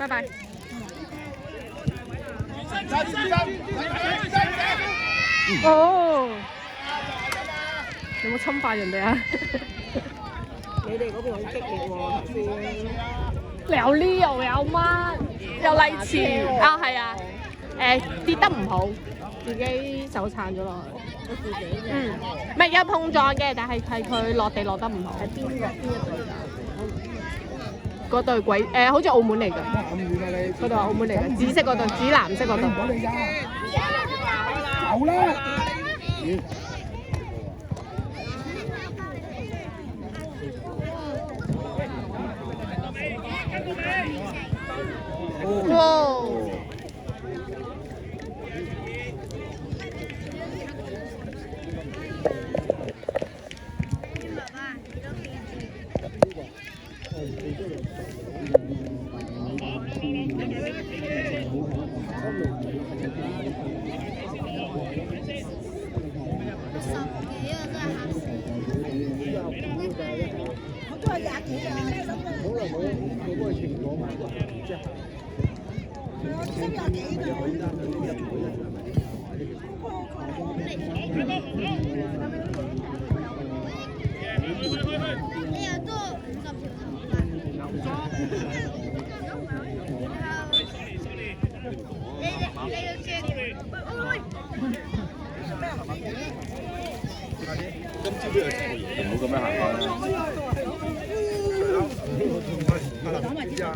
拜拜。哦，有冇侵犯人哋啊？你哋嗰邊好激烈喎，有呢又有乜？有勵志啊，係啊，跌得唔好，自己手撐咗落去。唔係有碰撞嘅，但係佢落地落得唔好。喺邊一隊㗎？嗰隊鬼好似澳門嚟㗎。嗰隊係澳門嚟㗎，紫色嗰隊，紫藍色嗰隊。走啦！哇！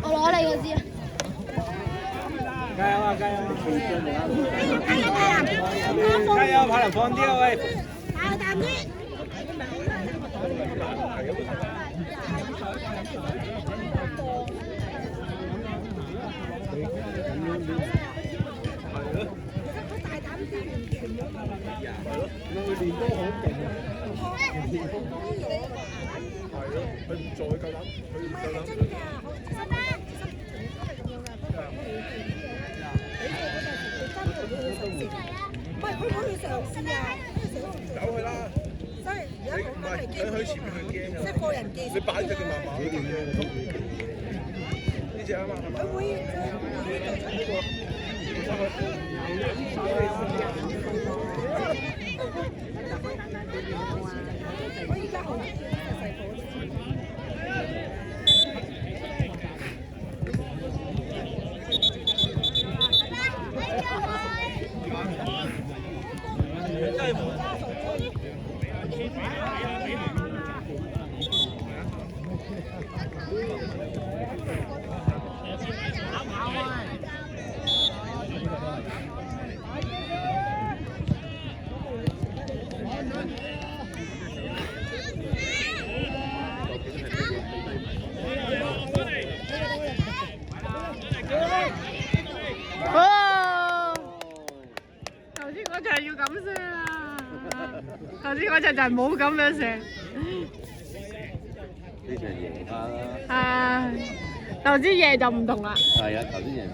我攞你嗰支啊！加油啊！加油！加油！跑得放啲啊喂！跑淡啲。佢練波好勁啊！佢唔再夠膽，佢唔夠膽。唔係，佢可以嘗試啊！走佢啦！所以而家講緊係基本，前面佢驚啊！即係個人技術。你擺隻佢慢慢啲呢隻啊嘛，係咪？佢會我依家好細頭先嗰場要咁射啊！頭先嗰場就係冇咁樣射。呢場贏翻啦！唉，頭先贏就唔同啦。係啊，頭先贏。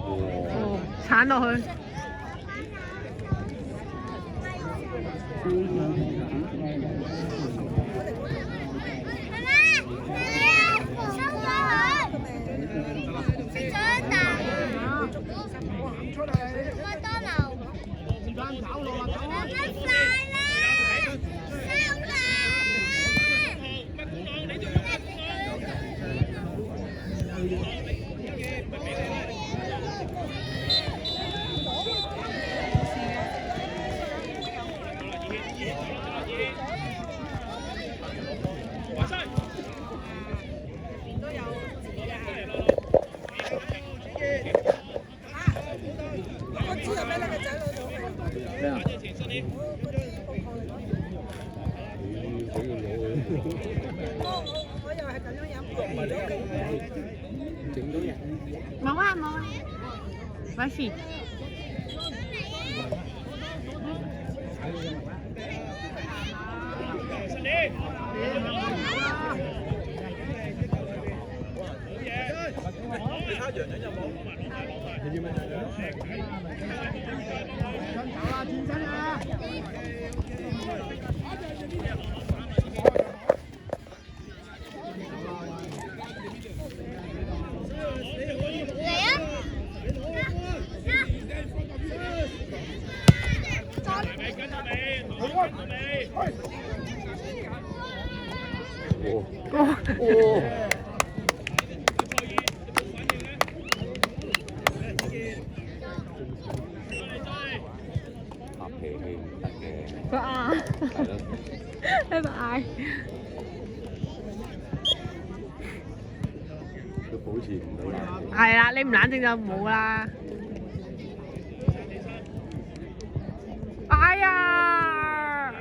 哦，鏟落去。我又係咁樣飲。冇啊冇啊，沒事。你睇下洋洋有冇？你要咩？想走啦，轉身！發脾氣唔得嘅，佢嗌，係咯，喺度嗌。都保持唔到冷靜。係啦，你唔冷靜就冇啦。哎呀！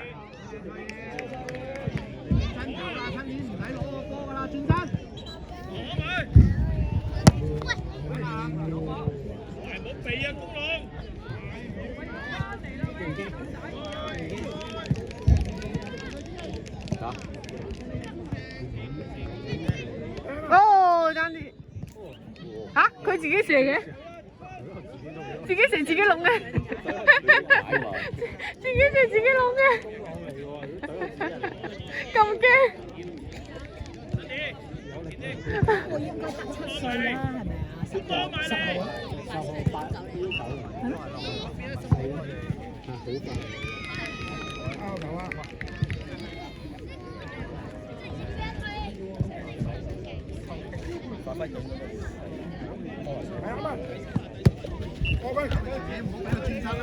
哦，爭啲嚇，佢自己射嘅，自己射自己窿嘅，自己射自己窿嘅，咁驚！我應該17歲啦，係咪啊？10號8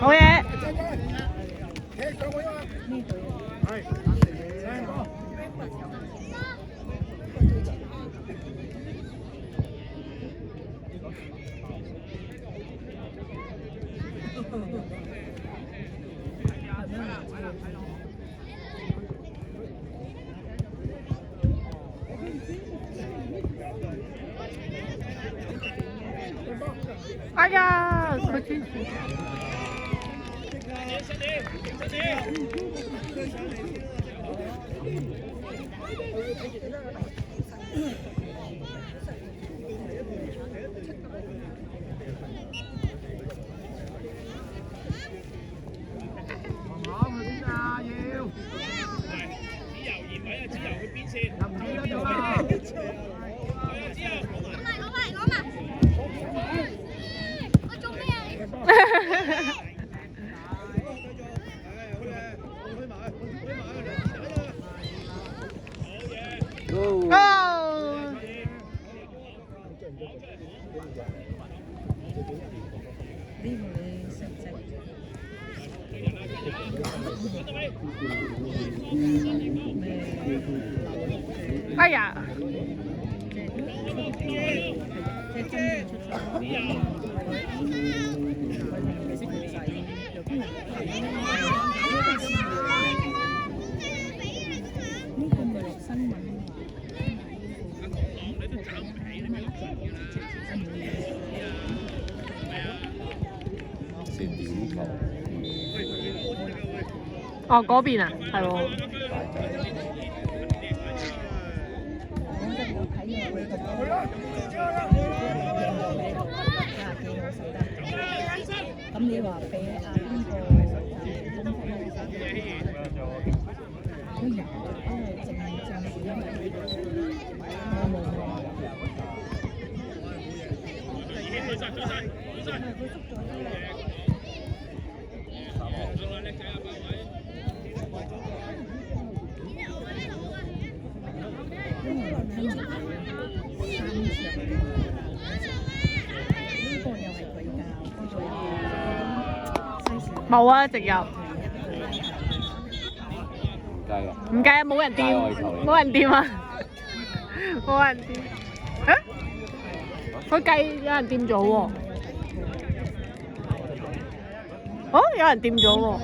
好嘢！哎呀，佢支持。哎呀！哦，嗰邊啊，係喎。咁你話俾邊個都有，因為正因為我冇。冇啊，直入。唔計啊！唔計啊，冇人掂，冇人掂啊，冇人掂。啊？佢計有人掂咗喎。哦，有人掂咗喎。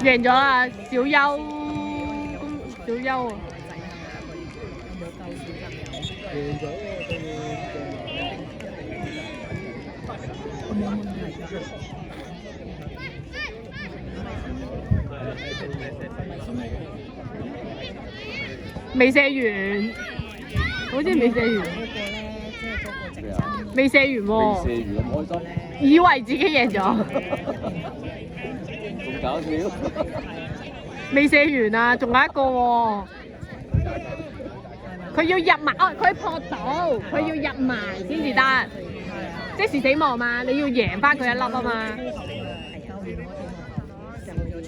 贏咗啊！小優，小優啊！未射完，好似未射完。未射完喎。未射完咁開心。以為自己贏咗。仲搞笑。未寫完啊，仲有一個喎。佢要入埋，哦，佢撲到，佢要入埋先至得，即時死亡嘛，你要贏翻佢一粒啊嘛。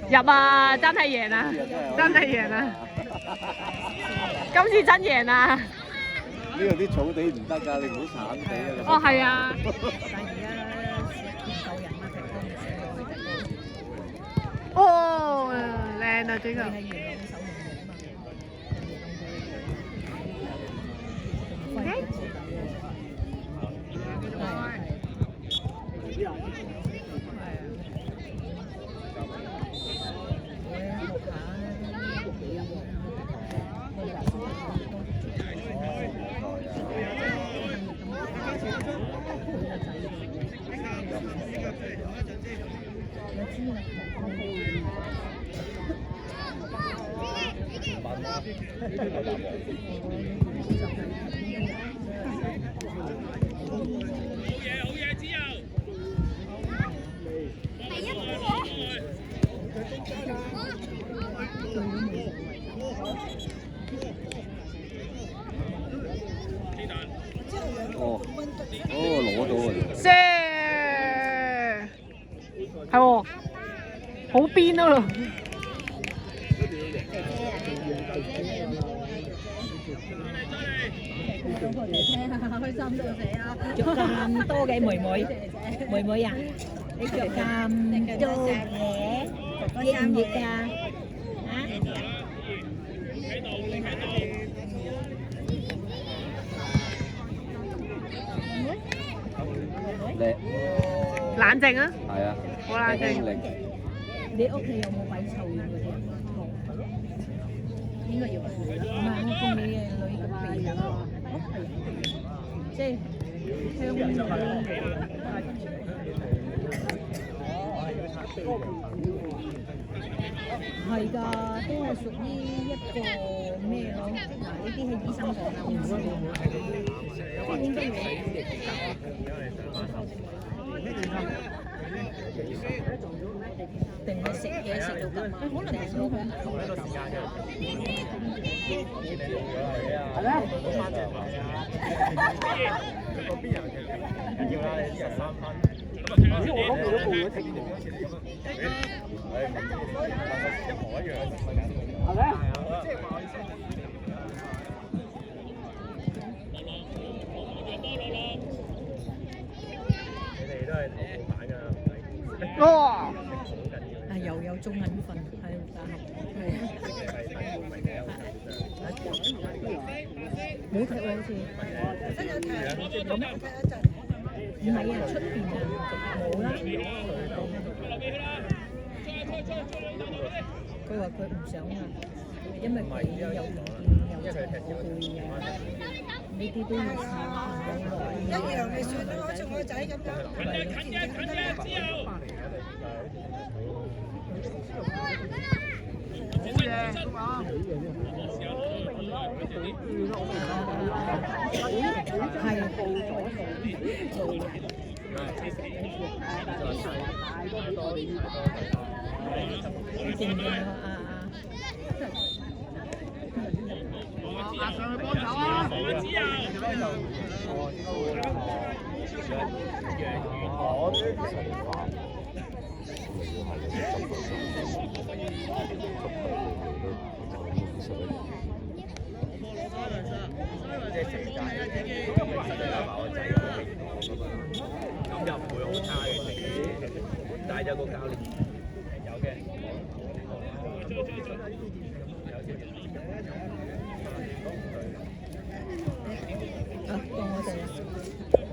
入啊！真係贏啊！真係贏啊！今次真贏啊！呢度啲草地唔得㗎，你唔好鏟地啊！哦，係啊。哦，靚啊！呢個。攞到啊！射係喎，好邊啊！開心到死啊！着咁多嘅妹妹，妹妹啊，你着咁多嘢，熱唔熱㗎？啊？叻，冷靜啊！係啊，好冷靜。你屋企有冇擺臭嗰啲啊？應該要。唔係，我見你嘅女個鼻啊，即係香煙嗰啲。係㗎，都係屬於一個咩咯？嗱，呢啲係醫生講啦，我唔知。應該要。定係食嘢食到咁啊？可能係我同一個時間嘅。係咩？嗰邊人要啦，你13分。咦？我嗰邊都報咗停喎。一模一樣。係咩？即係話意思。你哋都係淘寶版㗎。哇！啊，又有中銀份喺度打合，冇踢喎好似，真有踢，咁唔係啊，出邊啊冇啦。佢話佢唔想啊，因為佢有意見，有情緒啊，呢啲都要試一樣咪算咯，好似我仔咁樣。上去幫手啊！咁又唔會好差嘅，但係有個教練有嘅。啊，到我哋啦。